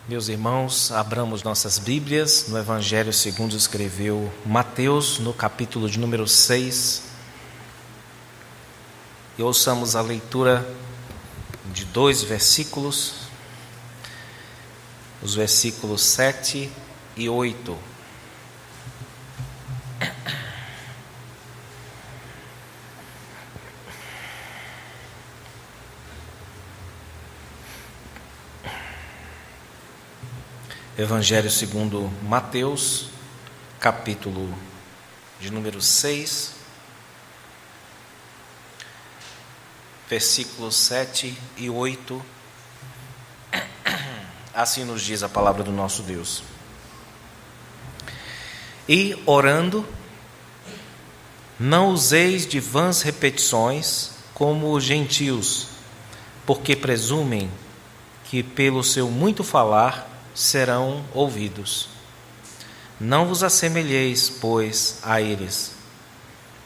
Meus irmãos, abramos nossas Bíblias no Evangelho segundo escreveu Mateus, no capítulo de número 6. E ouçamos a leitura de 2 versículos, os versículos 7 e 8. Evangelho segundo Mateus, capítulo de número 6, versículos 7 e 8. Assim nos diz a palavra do nosso Deus. E orando, não useis de vãs repetições como os gentios, porque presumem que pelo seu muito falar serão ouvidos. Não vos assemelheis, pois, a eles,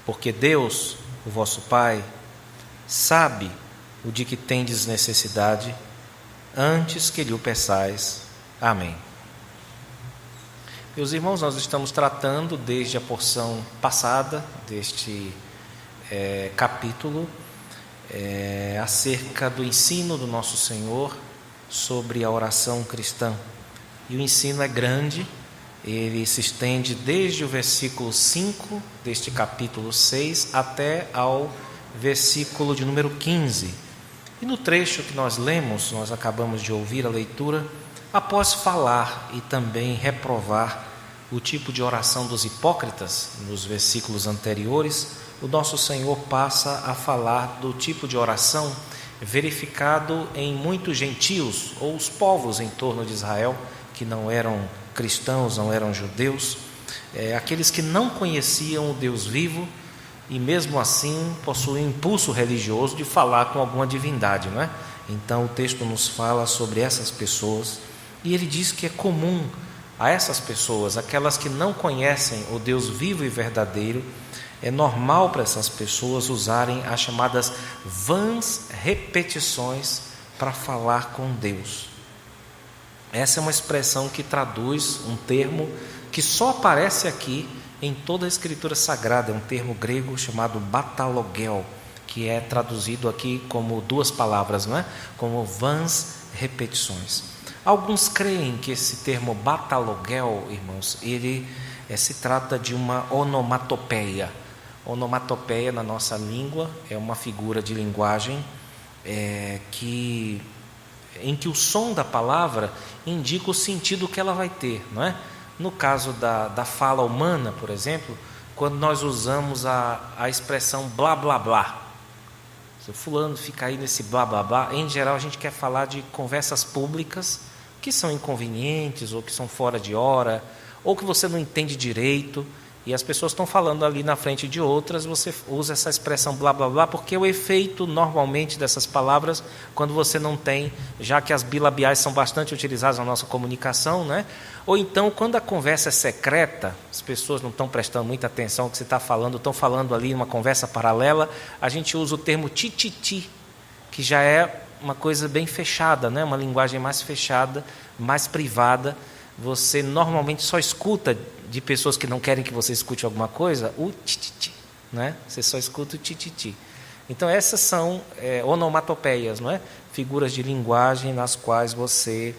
porque Deus, o vosso Pai, sabe o de que tendes necessidade, antes que lhe o peçais. Amém. Meus irmãos, nós estamos tratando desde a porção passada deste capítulo acerca do ensino do nosso Senhor sobre a oração cristã. E o ensino é grande, ele se estende desde o versículo 5 deste capítulo 6 até ao versículo de número 15. E no trecho que nós lemos, nós acabamos de ouvir a leitura, após falar e também reprovar o tipo de oração dos hipócritas, nos versículos anteriores, o nosso Senhor passa a falar do tipo de oração verificado em muitos gentios, ou os povos em torno de Israel, que não eram cristãos, não eram judeus, aqueles que não conheciam o Deus vivo e mesmo assim possuíam impulso religioso de falar com alguma divindade, não é? Então o texto nos fala sobre essas pessoas e ele diz que é comum a essas pessoas, aquelas que não conhecem o Deus vivo e verdadeiro, é normal para essas pessoas usarem as chamadas vãs repetições para falar com Deus. Essa é uma expressão que traduz um termo que só aparece aqui em toda a Escritura Sagrada. É um termo grego chamado batalogel, que é traduzido aqui como 2 palavras, não é? Como vãs repetições. Alguns creem que esse termo batalogel, irmãos, ele se trata de uma onomatopeia. Onomatopeia na nossa língua é uma figura de linguagem em que o som da palavra indica o sentido que ela vai ter, não é? No caso da fala humana, por exemplo, quando nós usamos a expressão blá blá blá, se o fulano fica aí nesse blá blá blá, em geral a gente quer falar de conversas públicas que são inconvenientes ou que são fora de hora, ou que você não entende direito, e as pessoas estão falando ali na frente de outras, você usa essa expressão blá blá blá, porque o efeito normalmente dessas palavras, quando você não tem, já que as bilabiais são bastante utilizadas na nossa comunicação, né? Ou então quando a conversa é secreta, as pessoas não estão prestando muita atenção ao que você está falando, estão falando ali numa conversa paralela, a gente usa o termo tititi, que já é uma coisa bem fechada, né? Uma linguagem mais fechada, mais privada. Você normalmente só escuta de pessoas que não querem que você escute alguma coisa, o tititi, né? Você só escuta o tititi. Então essas são onomatopeias, não é? Figuras de linguagem nas quais você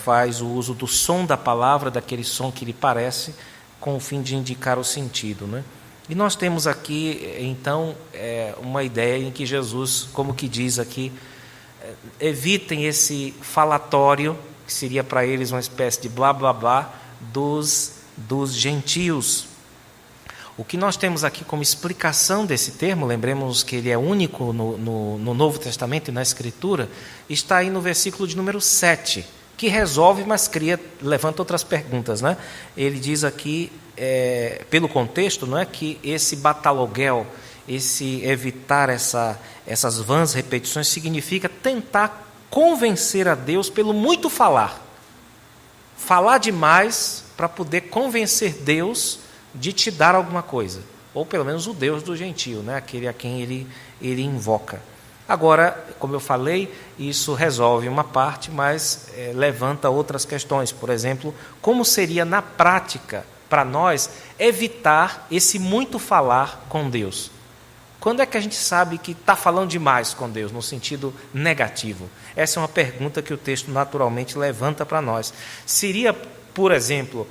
faz o uso do som da palavra, daquele som que lhe parece, com o fim de indicar o sentido, né? E nós temos aqui, então, uma ideia em que Jesus, como que diz aqui, evitem esse falatório, que seria para eles uma espécie de blá blá blá, dos gentios. O que nós temos aqui como explicação desse termo, lembremos que ele é único no Novo Testamento e na Escritura, está aí no versículo de número 7, que resolve, mas levanta outras perguntas, né? Ele diz aqui, pelo contexto, não é, que esse batalogel, esse evitar essas vãs repetições, significa tentar convencer a Deus pelo muito falar. Falar demais para poder convencer Deus de te dar alguma coisa. Ou pelo menos o Deus do gentio, né? Aquele a quem ele invoca. Agora, como eu falei, isso resolve uma parte, mas levanta outras questões. Por exemplo, como seria na prática para nós evitar esse muito falar com Deus? Quando é que a gente sabe que está falando demais com Deus, no sentido negativo? Essa é uma pergunta que o texto naturalmente levanta para nós. Seria, por exemplo,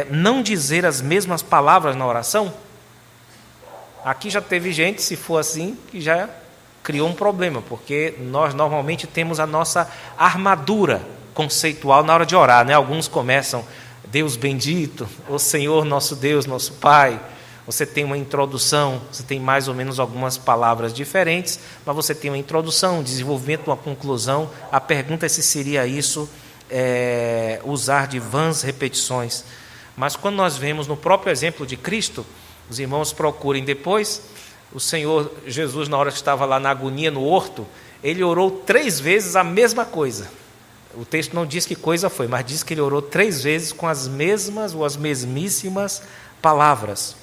não dizer as mesmas palavras na oração? Aqui já teve gente, se for assim, que já criou um problema, porque nós normalmente temos a nossa armadura conceitual na hora de orar, né? Alguns começam, Deus bendito, o Senhor nosso Deus, nosso Pai. Você tem uma introdução, você tem mais ou menos algumas palavras diferentes, mas você tem uma introdução, um desenvolvimento, uma conclusão. A pergunta é se seria isso, usar de vãs repetições. Mas quando nós vemos no próprio exemplo de Cristo, os irmãos procurem depois, o Senhor Jesus, na hora que estava lá na agonia no horto, ele orou 3 vezes a mesma coisa. O texto não diz que coisa foi, mas diz que ele orou 3 vezes com as mesmas ou as mesmíssimas palavras.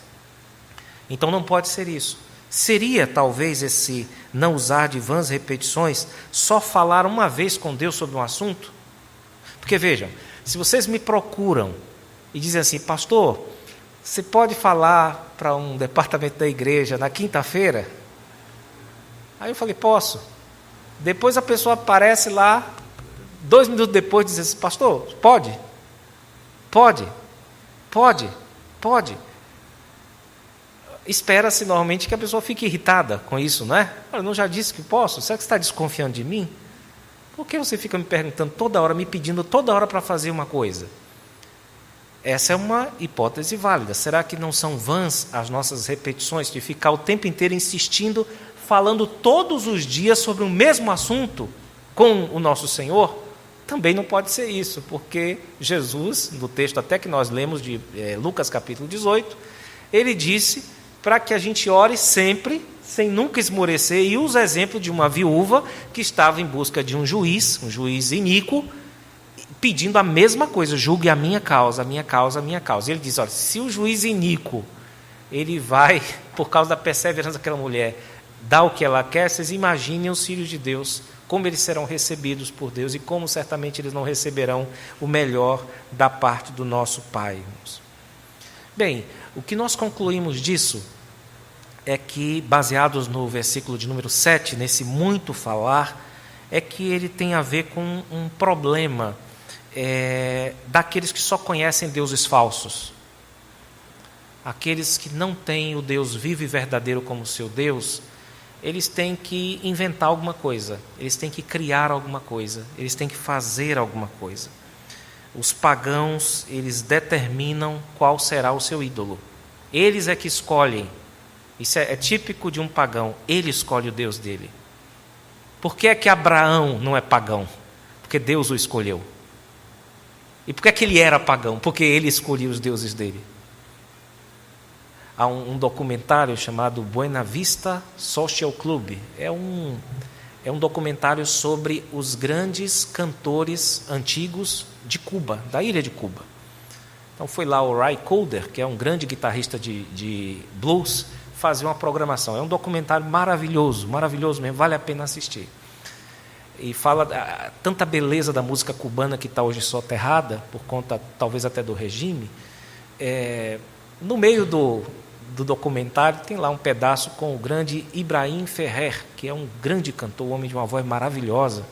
Então não pode ser isso. Seria talvez esse não usar de vãs repetições, só falar uma vez com Deus sobre um assunto? Porque vejam, se vocês me procuram e dizem assim, pastor, você pode falar para um departamento da igreja na quinta-feira? Aí eu falei, posso. Depois a pessoa aparece lá, 2 minutos depois diz assim, pastor, pode? Pode? Pode? Pode? Espera-se normalmente que a pessoa fique irritada com isso, não é? Eu não já disse que posso? Será que você está desconfiando de mim? Por que você fica me perguntando toda hora, me pedindo toda hora para fazer uma coisa? Essa é uma hipótese válida. Será que não são vãs as nossas repetições de ficar o tempo inteiro insistindo, falando todos os dias sobre o mesmo assunto com o nosso Senhor? Também não pode ser isso, porque Jesus, no texto até que nós lemos de Lucas capítulo 18, ele disse para que a gente ore sempre, sem nunca esmorecer, e usa o exemplo de uma viúva que estava em busca de um juiz iníquo, pedindo a mesma coisa, julgue a minha causa, a minha causa, a minha causa. Ele diz, olha, se o juiz iníquo, ele vai, por causa da perseverança daquela mulher, dar o que ela quer, vocês imaginem os filhos de Deus, como eles serão recebidos por Deus e como certamente eles não receberão o melhor da parte do nosso Pai. Bem, o que nós concluímos disso é que, baseados no versículo de número 7, nesse muito falar, é que ele tem a ver com um problema daqueles que só conhecem deuses falsos. Aqueles que não têm o Deus vivo e verdadeiro como seu Deus, eles têm que inventar alguma coisa, eles têm que criar alguma coisa, eles têm que fazer alguma coisa. Os pagãos, eles determinam qual será o seu ídolo. Eles é que escolhem. Isso é típico de um pagão. Ele escolhe o Deus dele. Por que é que Abraão não é pagão? Porque Deus o escolheu. E por que é que ele era pagão? Porque ele escolhia os deuses dele. Há um documentário chamado Buena Vista Social Club. É um documentário sobre os grandes cantores antigos de Cuba, da ilha de Cuba. Então foi lá o Ray Cooder, que é um grande guitarrista de blues, fazer uma programação. É um documentário maravilhoso, maravilhoso mesmo, vale a pena assistir. E fala tanta beleza da música cubana que está hoje soterrada, por conta talvez até do regime. No meio do documentário tem lá um pedaço com o grande Ibrahim Ferrer, que é um grande cantor, um homem de uma voz maravilhosa.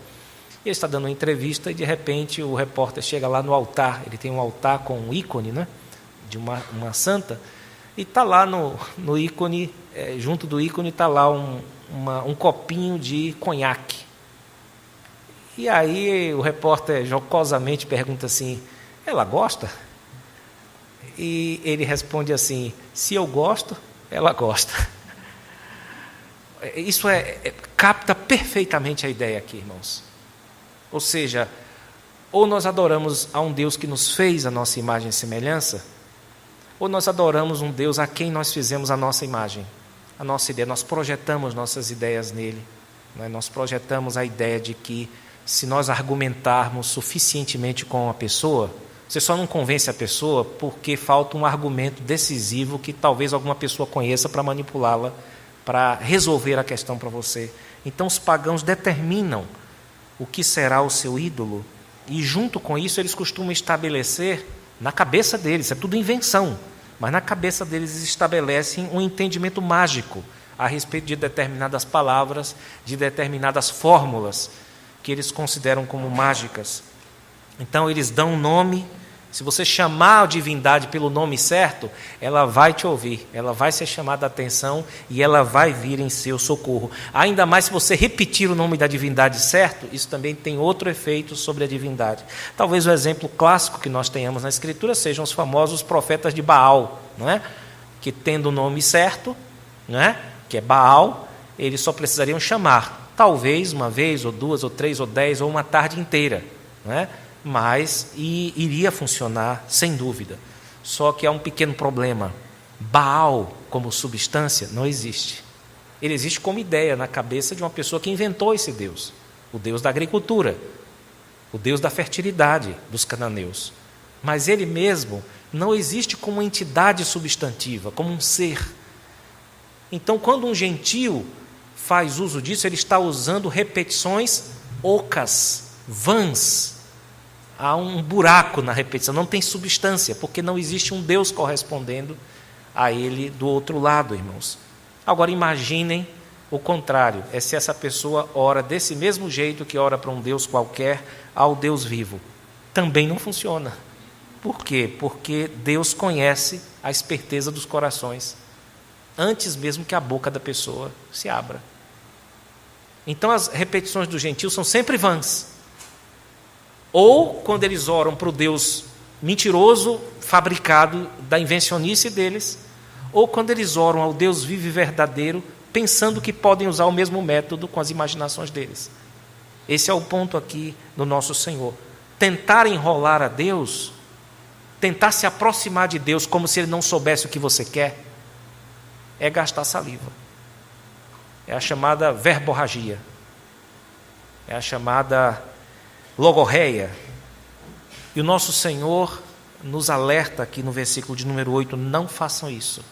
E ele está dando uma entrevista e de repente o repórter chega lá no altar, ele tem um altar com um ícone, né, de uma santa, e está lá no ícone, junto do ícone está lá um copinho de conhaque. E aí o repórter jocosamente pergunta assim, ela gosta? E ele responde assim, se eu gosto, ela gosta. Isso capta perfeitamente a ideia aqui, irmãos. Ou seja, ou nós adoramos a um Deus que nos fez a nossa imagem e semelhança, ou nós adoramos um Deus a quem nós fizemos a nossa imagem, a nossa ideia, nós projetamos nossas ideias nele, né? Nós projetamos a ideia de que se nós argumentarmos suficientemente com a pessoa, você só não convence a pessoa porque falta um argumento decisivo que talvez alguma pessoa conheça para manipulá-la, para resolver a questão para você. Então os pagãos determinam o que será o seu ídolo, e junto com isso eles costumam estabelecer, na cabeça deles, é tudo invenção, mas na cabeça deles estabelecem um entendimento mágico a respeito de determinadas palavras, de determinadas fórmulas que eles consideram como mágicas. Então eles dão um nome. Se você chamar a divindade pelo nome certo, ela vai te ouvir, ela vai ser chamada a atenção e ela vai vir em seu socorro. Ainda mais se você repetir o nome da divindade certo, isso também tem outro efeito sobre a divindade. Talvez o exemplo clássico que nós tenhamos na Escritura sejam os famosos profetas de Baal, não é? Que tendo o nome certo, não é? Que é Baal, eles só precisariam chamar, talvez uma vez, ou duas, ou três, ou 10, ou uma tarde inteira, não é? Mas iria funcionar sem dúvida. Só que há um pequeno problema. Baal, como substância, não existe. Ele existe como ideia na cabeça de uma pessoa que inventou esse Deus. O Deus da agricultura, o Deus da fertilidade dos cananeus. Mas ele mesmo não existe como entidade substantiva, como um ser. Então, quando um gentio faz uso disso, ele está usando repetições ocas, vãs. Há um buraco na repetição, não tem substância, porque não existe um Deus correspondendo a ele do outro lado, irmãos. Agora imaginem o contrário, é se essa pessoa ora desse mesmo jeito que ora para um Deus qualquer, ao Deus vivo. Também não funciona. Por quê? Porque Deus conhece a esperteza dos corações, antes mesmo que a boca da pessoa se abra. Então as repetições do gentio são sempre vãs. Ou quando eles oram para o Deus mentiroso, fabricado da invencionice deles, ou quando eles oram ao Deus vivo e verdadeiro, pensando que podem usar o mesmo método com as imaginações deles. Esse é o ponto aqui do nosso Senhor. Tentar enrolar a Deus, tentar se aproximar de Deus como se Ele não soubesse o que você quer, é gastar saliva. É a chamada verborragia. É a chamada logorreia. E o nosso Senhor nos alerta aqui no versículo de número 8, não façam isso,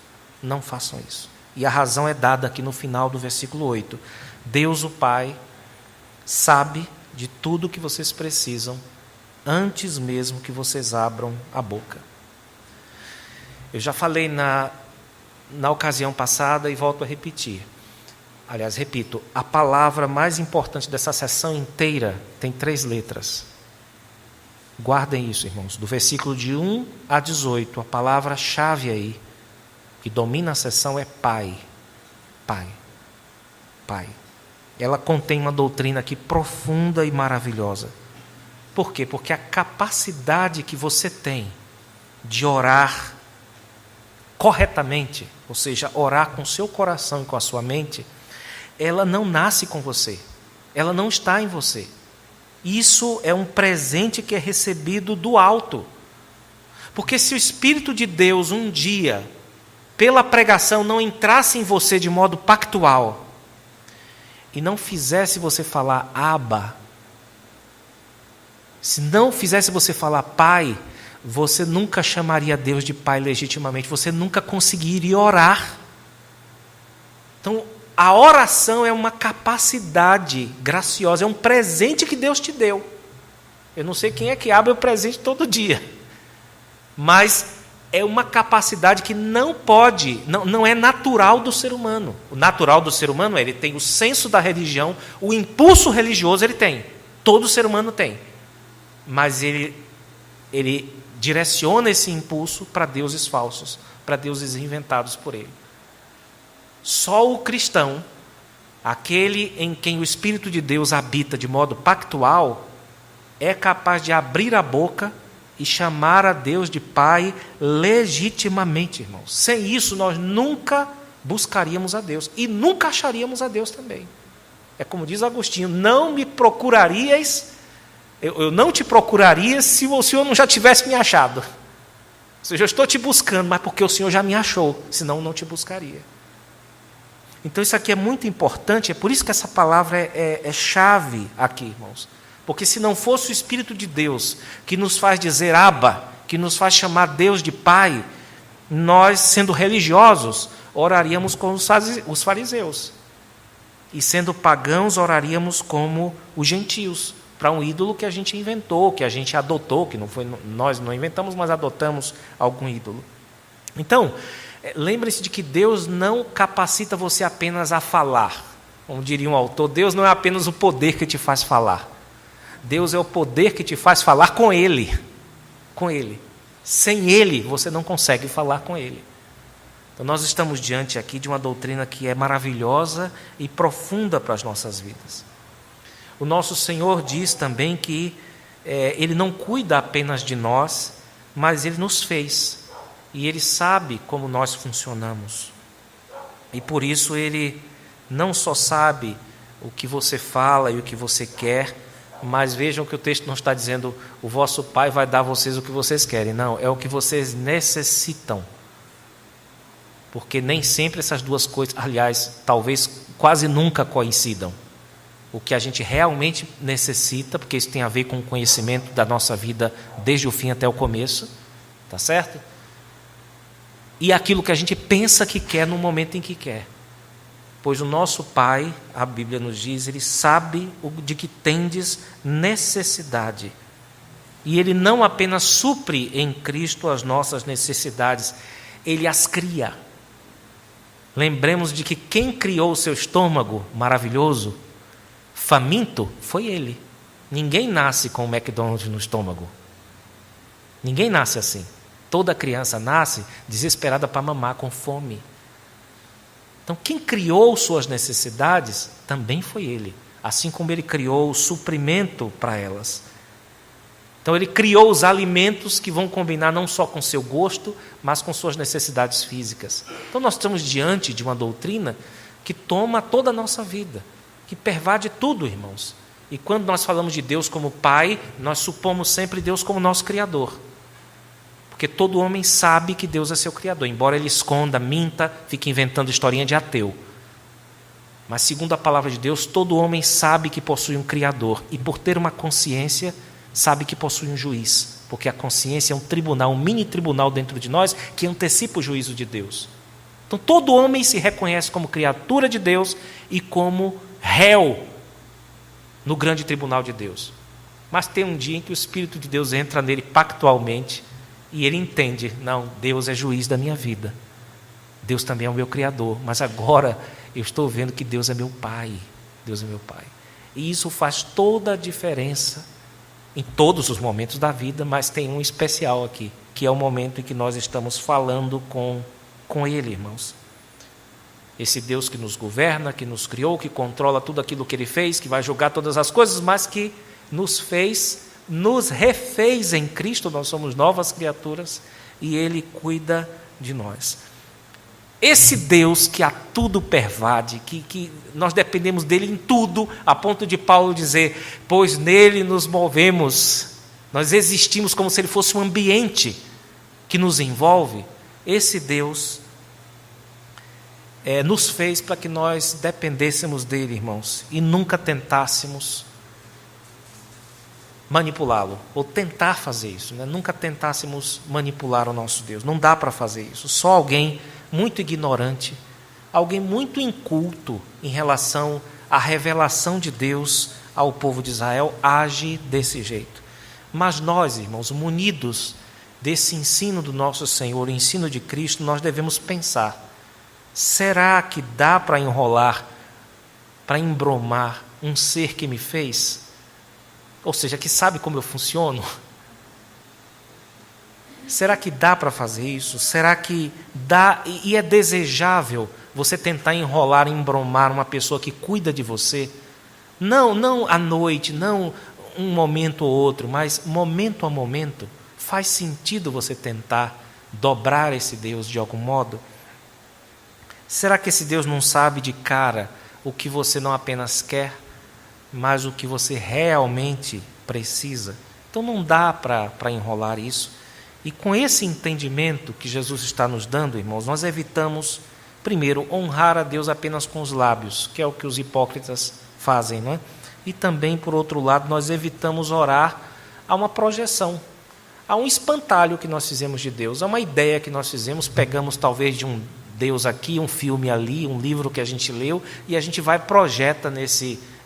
não façam isso. E a razão é dada aqui no final do versículo 8. Deus o Pai sabe de tudo que vocês precisam, antes mesmo que vocês abram a boca. Eu já falei na ocasião passada e volto a repetir. Aliás, repito, a palavra mais importante dessa sessão inteira tem 3 letras. Guardem isso, irmãos. Do versículo de 1 a 18, a palavra-chave aí, que domina a sessão é Pai. Pai. Pai. Ela contém uma doutrina aqui profunda e maravilhosa. Por quê? Porque a capacidade que você tem de orar corretamente, ou seja, orar com o seu coração e com a sua mente, ela não nasce com você, ela não está em você. Isso é um presente que é recebido do alto. Porque se o Espírito de Deus um dia, pela pregação, não entrasse em você de modo pactual, e não fizesse você falar Abba, se não fizesse você falar Pai, você nunca chamaria Deus de Pai legitimamente, você nunca conseguiria orar. Então, a oração é uma capacidade graciosa, é um presente que Deus te deu. Eu não sei quem é que abre o presente todo dia, mas é uma capacidade que não é natural do ser humano. O natural do ser humano é, ele tem o senso da religião, o impulso religioso ele tem, todo ser humano tem, mas ele direciona esse impulso para deuses falsos, para deuses inventados por ele. Só o cristão, aquele em quem o Espírito de Deus habita de modo pactual, é capaz de abrir a boca e chamar a Deus de Pai legitimamente, irmãos. Sem isso, nós nunca buscaríamos a Deus e nunca acharíamos a Deus também. É como diz Agostinho, não me procurarias, eu não te procuraria se o Senhor não já tivesse me achado. Ou seja, eu estou te buscando, mas porque o Senhor já me achou, senão não te buscaria. Então isso aqui é muito importante, é por isso que essa palavra é chave aqui, irmãos. Porque se não fosse o Espírito de Deus que nos faz dizer Abba, que nos faz chamar Deus de Pai, nós, sendo religiosos, oraríamos com os fariseus. e sendo pagãos oraríamos como os gentios, para um ídolo que a gente inventou, que a gente adotou, que não foi nós não inventamos, mas adotamos algum ídolo. Então, lembre-se de que Deus não capacita você apenas a falar. Como diria um autor, Deus não é apenas o poder que te faz falar. Deus é o poder que te faz falar com Ele. Com Ele. Sem Ele, você não consegue falar com Ele. Então, nós estamos diante aqui de uma doutrina que é maravilhosa e profunda para as nossas vidas. O nosso Senhor diz também que Ele não cuida apenas de nós, mas Ele nos fez. E Ele sabe como nós funcionamos. E por isso Ele não só sabe o que você fala e o que você quer, mas vejam que o texto não está dizendo o vosso Pai vai dar a vocês o que vocês querem. Não, é o que vocês necessitam. Porque nem sempre essas duas coisas, aliás, talvez quase nunca coincidam. O que a gente realmente necessita, porque isso tem a ver com o conhecimento da nossa vida desde o fim até o começo, tá certo? E aquilo que a gente pensa que quer no momento em que quer. Pois o nosso Pai, a Bíblia nos diz, Ele sabe de que tendes necessidade. E Ele não apenas supre em Cristo as nossas necessidades, Ele as cria. Lembremos de que quem criou o seu estômago maravilhoso, faminto, foi Ele. Ninguém nasce com o McDonald's no estômago. Ninguém nasce assim. Toda criança nasce desesperada para mamar, com fome. Então, quem criou suas necessidades também foi Ele, assim como Ele criou o suprimento para elas. Então, Ele criou os alimentos que vão combinar não só com seu gosto, mas com suas necessidades físicas. Então, nós estamos diante de uma doutrina que toma toda a nossa vida, que pervade tudo, irmãos. E quando nós falamos de Deus como Pai, nós supomos sempre Deus como nosso Criador. Porque todo homem sabe que Deus é seu Criador, embora ele esconda, minta, fique inventando historinha de ateu. Mas segundo a palavra de Deus, todo homem sabe que possui um Criador, e por ter uma consciência, sabe que possui um juiz, porque a consciência é um tribunal, um mini tribunal dentro de nós, que antecipa o juízo de Deus. Então todo homem se reconhece como criatura de Deus e como réu no grande tribunal de Deus. Mas tem um dia em que o Espírito de Deus entra nele pactualmente, e ele entende, não, Deus é juiz da minha vida. Deus também é o meu Criador, mas agora eu estou vendo que Deus é meu Pai. Deus é meu Pai. E isso faz toda a diferença em todos os momentos da vida, mas tem um especial aqui, que é o momento em que nós estamos falando com Ele, irmãos. Esse Deus que nos governa, que nos criou, que controla tudo aquilo que Ele fez, que vai julgar todas as coisas, mas que nos fez, nos refez em Cristo, nós somos novas criaturas, e Ele cuida de nós. Esse Deus que a tudo pervade, que nós dependemos dEle em tudo, a ponto de Paulo dizer, pois nele nos movemos, nós existimos como se Ele fosse um ambiente que nos envolve. Esse Deus nos fez para que nós dependêssemos dEle, irmãos, e nunca tentássemos manipulá-lo, ou tentar fazer isso, né? Nunca tentássemos manipular o nosso Deus, não dá para fazer isso. Só alguém muito ignorante, alguém muito inculto em relação à revelação de Deus ao povo de Israel, age desse jeito. Mas nós, irmãos, munidos desse ensino do nosso Senhor, o ensino de Cristo, nós devemos pensar, será que dá para enrolar, para embromar um ser que me fez? Ou seja, que sabe como eu funciono? Será que dá para fazer isso? Será que dá e é desejável você tentar enrolar, embromar uma pessoa que cuida de você? Não à noite, não um momento ou outro, mas momento a momento. Faz sentido você tentar dobrar esse Deus de algum modo? Será que esse Deus não sabe de cara o que você não apenas quer, mas o que você realmente precisa? Então não dá para enrolar isso. E com esse entendimento que Jesus está nos dando, irmãos, nós evitamos, primeiro, honrar a Deus apenas com os lábios, que é o que os hipócritas fazem, não é? E também, por outro lado, nós evitamos orar a uma projeção, a um espantalho que nós fizemos de Deus, a uma ideia que nós fizemos, pegamos talvez de Deus aqui, um filme ali, um livro que a gente leu, e a gente vai projeta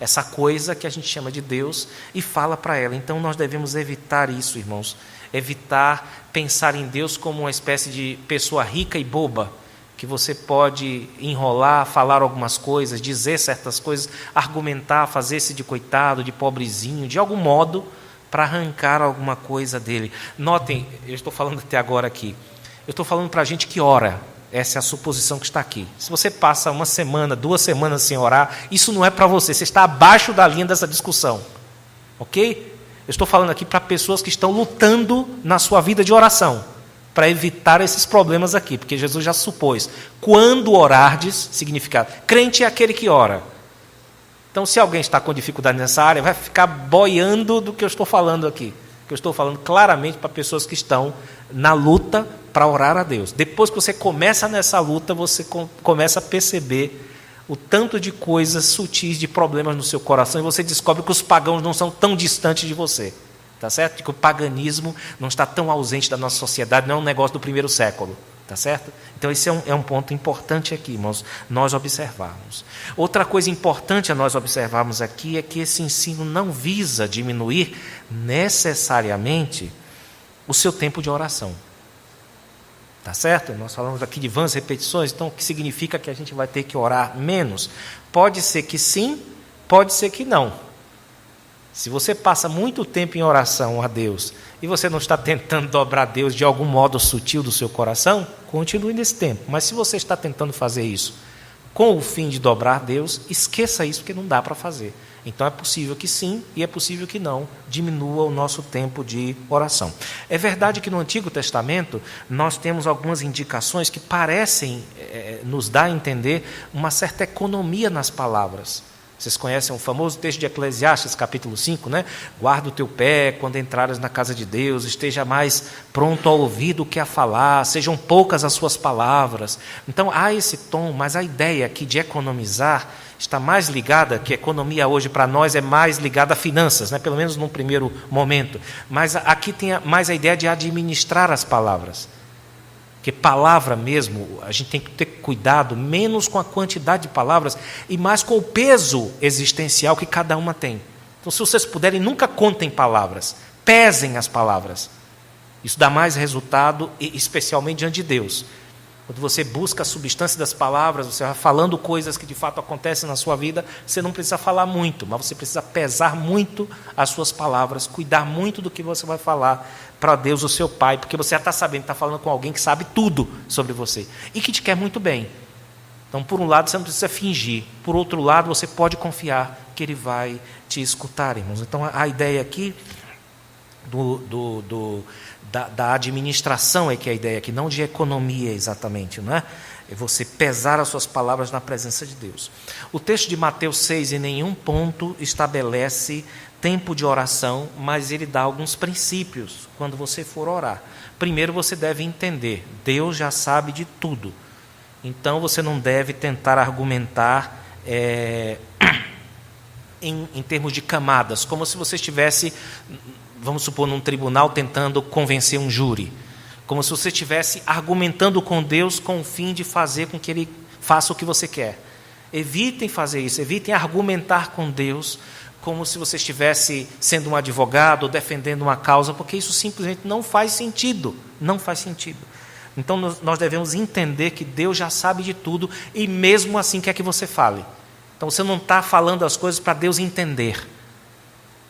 essa coisa que a gente chama de Deus e fala para ela. Então nós devemos evitar isso, irmãos. Evitar pensar em Deus como uma espécie de pessoa rica e boba, que você pode enrolar, falar algumas coisas, dizer certas coisas, argumentar, fazer-se de coitado, de pobrezinho, de algum modo, para arrancar alguma coisa dele. Notem, eu estou falando até agora aqui, eu estou falando para a gente que ora. Essa é a suposição que está aqui. Se você passa 1 semana, 2 semanas sem orar, isso não é para você. Você está abaixo da linha dessa discussão. Ok? Eu estou falando aqui para pessoas que estão lutando na sua vida de oração, para evitar esses problemas aqui, porque Jesus já supôs. Quando orardes, significa, crente é aquele que ora. Então, se alguém está com dificuldade nessa área, vai ficar boiando do que eu estou falando aqui. Que eu estou falando claramente para pessoas que estão na luta para orar a Deus. Depois que você começa nessa luta, você começa a perceber o tanto de coisas sutis, de problemas no seu coração, e você descobre que os pagãos não são tão distantes de você. Tá certo? Que o paganismo não está tão ausente da nossa sociedade, não é um negócio do primeiro século. Tá certo? Então esse é um ponto importante aqui, irmãos, nós observarmos. Outra coisa importante a nós observarmos aqui é que esse ensino não visa diminuir necessariamente o seu tempo de oração. Tá certo? Nós falamos aqui de vãs repetições, então o que significa que a gente vai ter que orar menos? Pode ser que sim, pode ser que não. Se você passa muito tempo em oração a Deus e você não está tentando dobrar Deus de algum modo sutil do seu coração, continue nesse tempo. Mas se você está tentando fazer isso com o fim de dobrar Deus, esqueça isso, porque não dá para fazer. Então é possível que sim e é possível que não diminua o nosso tempo de oração. É verdade que no Antigo Testamento nós temos algumas indicações que parecem nos dar a entender uma certa economia nas palavras. Vocês conhecem o famoso texto de Eclesiastes, capítulo 5, né? Guarda o teu pé quando entrares na casa de Deus, esteja mais pronto a ouvir do que a falar, sejam poucas as suas palavras. Então há esse tom, mas a ideia aqui de economizar está mais ligada, que a economia hoje para nós é mais ligada a finanças, né? Pelo menos num primeiro momento. Mas aqui tem mais a ideia de administrar as palavras. Porque palavra mesmo, a gente tem que ter cuidado menos com a quantidade de palavras e mais com o peso existencial que cada uma tem. Então, se vocês puderem, nunca contem palavras, pesem as palavras. Isso dá mais resultado, especialmente diante de Deus. Quando você busca a substância das palavras, você vai falando coisas que de fato acontecem na sua vida, você não precisa falar muito, mas você precisa pesar muito as suas palavras, cuidar muito do que você vai falar para Deus, o seu Pai, porque você já está sabendo, está falando com alguém que sabe tudo sobre você e que te quer muito bem. Então, por um lado, você não precisa fingir, por outro lado, você pode confiar que Ele vai te escutar, irmãos. Então, a ideia aqui da administração é que é a ideia aqui, não de economia exatamente, não é? É você pesar as suas palavras na presença de Deus. O texto de Mateus 6 em nenhum ponto estabelece tempo de oração, mas ele dá alguns princípios quando você for orar. Primeiro você deve entender, Deus já sabe de tudo. Então você não deve tentar argumentar em termos de camadas, como se você estivesse, vamos supor, num tribunal tentando convencer um júri. Como se você estivesse argumentando com Deus com o fim de fazer com que Ele faça o que você quer. Evitem fazer isso, evitem argumentar com Deus como se você estivesse sendo um advogado ou defendendo uma causa, porque isso simplesmente não faz sentido. Não faz sentido. Então nós devemos entender que Deus já sabe de tudo e mesmo assim quer que você fale. Então você não está falando as coisas para Deus entender.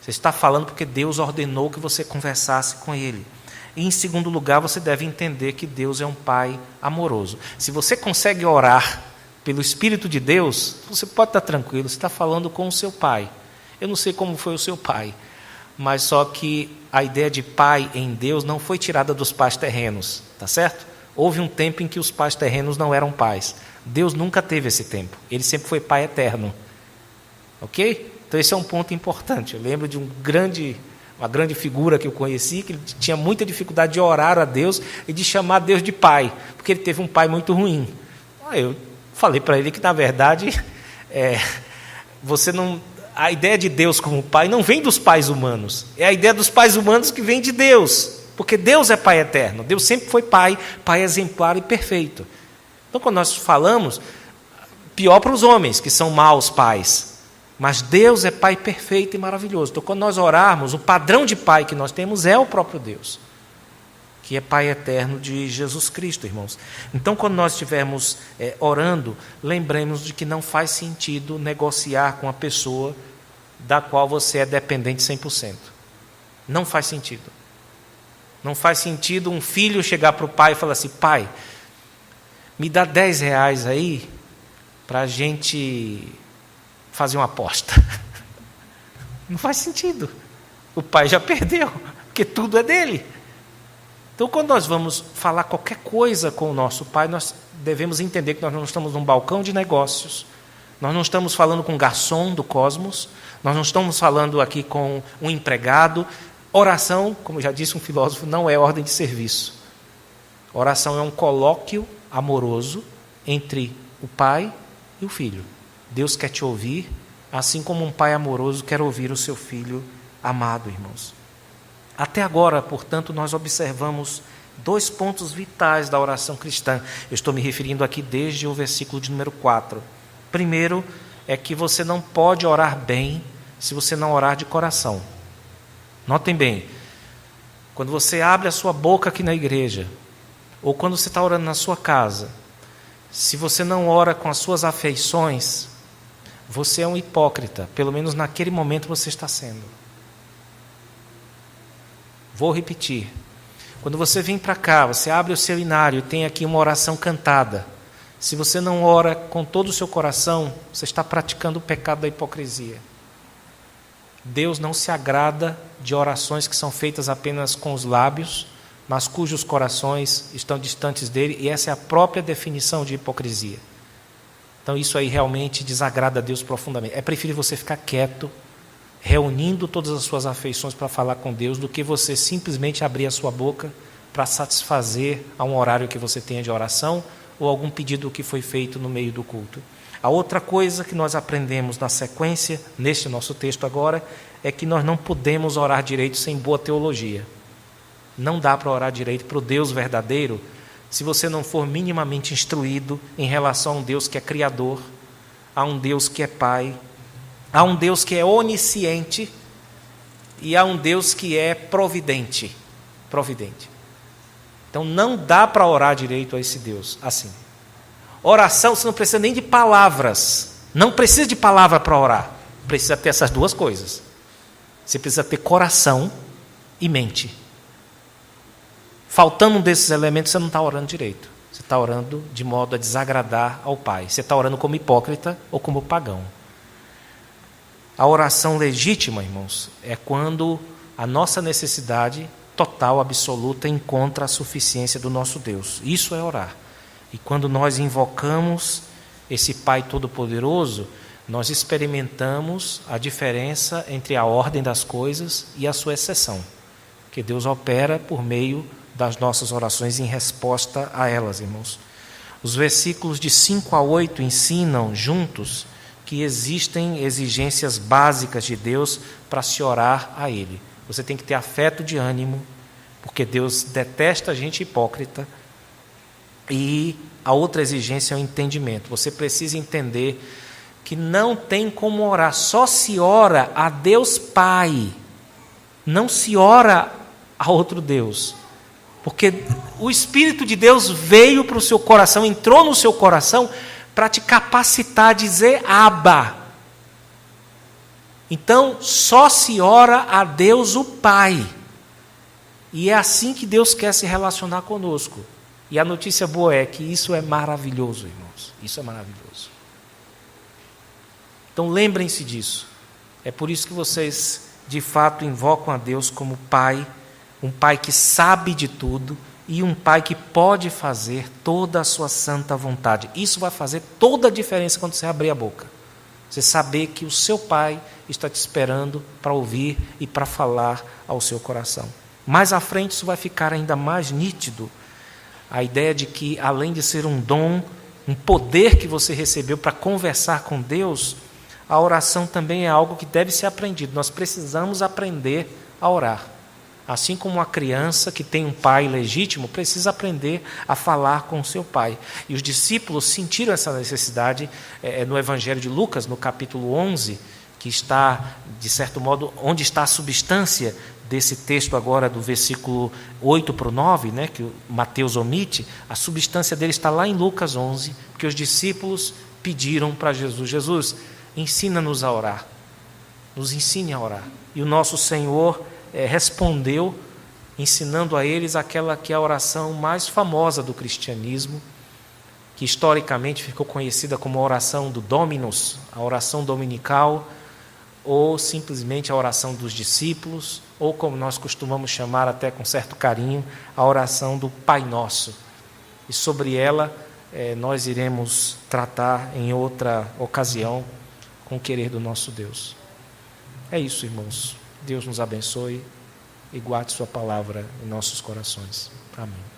Você está falando porque Deus ordenou que você conversasse com Ele. E, em segundo lugar, você deve entender que Deus é um Pai amoroso. Se você consegue orar pelo Espírito de Deus, você pode estar tranquilo, você está falando com o seu Pai. Eu não sei como foi o seu pai, mas só que a ideia de pai em Deus não foi tirada dos pais terrenos, tá certo? Houve um tempo em que os pais terrenos não eram pais. Deus nunca teve esse tempo. Ele sempre foi Pai eterno. Ok? Então esse é um ponto importante. Eu lembro de uma grande figura que eu conheci, que ele tinha muita dificuldade de orar a Deus e de chamar Deus de Pai, porque ele teve um pai muito ruim. Eu falei para ele que, na verdade, a ideia de Deus como Pai não vem dos pais humanos. É a ideia dos pais humanos que vem de Deus. Porque Deus é Pai eterno. Deus sempre foi Pai exemplar e perfeito. Então, quando nós falamos, pior para os homens, que são maus pais. Mas Deus é Pai perfeito e maravilhoso. Então, quando nós orarmos, o padrão de Pai que nós temos é o próprio Deus, que é Pai eterno de Jesus Cristo, irmãos. Então, quando nós estivermos orando, lembremos de que não faz sentido negociar com a pessoa da qual você é dependente 100%. Não faz sentido. Não faz sentido um filho chegar para o pai e falar assim: pai, me dá R$10 aí para a gente fazer uma aposta. Não faz sentido. O pai já perdeu, porque tudo é dele. Então, quando nós vamos falar qualquer coisa com o nosso pai, nós devemos entender que nós não estamos num balcão de negócios, nós não estamos falando com um garçom do cosmos, nós não estamos falando aqui com um empregado. Oração, como já disse um filósofo, não é ordem de serviço. Oração é um colóquio amoroso entre o pai e o filho. Deus quer te ouvir, assim como um pai amoroso quer ouvir o seu filho amado, irmãos. Até agora, portanto, nós observamos 2 pontos vitais da oração cristã. Eu estou me referindo aqui desde o versículo de número 4. Primeiro, é que você não pode orar bem se você não orar de coração. Notem bem, quando você abre a sua boca aqui na igreja, ou quando você está orando na sua casa, se você não ora com as suas afeições, você é um hipócrita. Pelo menos naquele momento você está sendo. Vou repetir. Quando você vem para cá, você abre o seu inário e tem aqui uma oração cantada. Se você não ora com todo o seu coração, você está praticando o pecado da hipocrisia. Deus não se agrada de orações que são feitas apenas com os lábios, mas cujos corações estão distantes dele, e essa é a própria definição de hipocrisia. Então isso aí realmente desagrada a Deus profundamente. É preferível você ficar quieto, reunindo todas as suas afeições para falar com Deus, do que você simplesmente abrir a sua boca para satisfazer a um horário que você tenha de oração ou algum pedido que foi feito no meio do culto. A outra coisa que nós aprendemos na sequência, neste nosso texto agora, é que nós não podemos orar direito sem boa teologia. Não dá para orar direito para o Deus verdadeiro se você não for minimamente instruído em relação a um Deus que é Criador, a um Deus que é Pai, a um Deus que é onisciente e a um Deus que é providente. Então não dá para orar direito a esse Deus assim. Oração, você não precisa nem de palavras. Não precisa de palavra para orar. Precisa ter essas 2 coisas. Você precisa ter coração e mente. Faltando um desses elementos, você não está orando direito. Você está orando de modo a desagradar ao Pai. Você está orando como hipócrita ou como pagão. A oração legítima, irmãos, é quando a nossa necessidade total, absoluta, encontra a suficiência do nosso Deus. Isso é orar. E quando nós invocamos esse Pai Todo-Poderoso, nós experimentamos a diferença entre a ordem das coisas e a sua exceção. Que Deus opera por meio das nossas orações em resposta a elas, irmãos. Os versículos de 5 a 8 ensinam juntos que existem exigências básicas de Deus para se orar a Ele. Você tem que ter afeto de ânimo, porque Deus detesta a gente hipócrita. E a outra exigência é o entendimento. Você precisa entender que não tem como orar, só se ora a Deus Pai, não se ora a outro Deus. Porque o Espírito de Deus veio para o seu coração, entrou no seu coração para te capacitar a dizer Abba. Então, só se ora a Deus o Pai. E é assim que Deus quer se relacionar conosco. E a notícia boa é que isso é maravilhoso, irmãos. Isso é maravilhoso. Então lembrem-se disso. É por isso que vocês, de fato, invocam a Deus como Pai, um Pai que sabe de tudo e um Pai que pode fazer toda a sua santa vontade. Isso vai fazer toda a diferença quando você abrir a boca. Você saber que o seu Pai está te esperando para ouvir e para falar ao seu coração. Mais à frente isso vai ficar ainda mais nítido. A ideia de que, além de ser um dom, um poder que você recebeu para conversar com Deus, a oração também é algo que deve ser aprendido. Nós precisamos aprender a orar. Assim como uma criança que tem um pai legítimo precisa aprender a falar com o seu pai. E os discípulos sentiram essa necessidade no Evangelho de Lucas, no capítulo 11, que está, de certo modo, onde está a substância desse texto agora, do versículo 8 para o 9, né, que o Mateus omite. A substância dele está lá em Lucas 11, porque os discípulos pediram para Jesus: Jesus, ensina-nos a orar, nos ensine a orar. E o nosso Senhor respondeu, ensinando a eles aquela que é a oração mais famosa do cristianismo, que historicamente ficou conhecida como a oração do Dominus, a oração dominical, ou simplesmente a oração dos discípulos, ou como nós costumamos chamar até com certo carinho, a oração do Pai Nosso. E sobre ela nós iremos tratar em outra ocasião, com o querer do nosso Deus. É isso, irmãos. Deus nos abençoe e guarde sua palavra em nossos corações. Amém.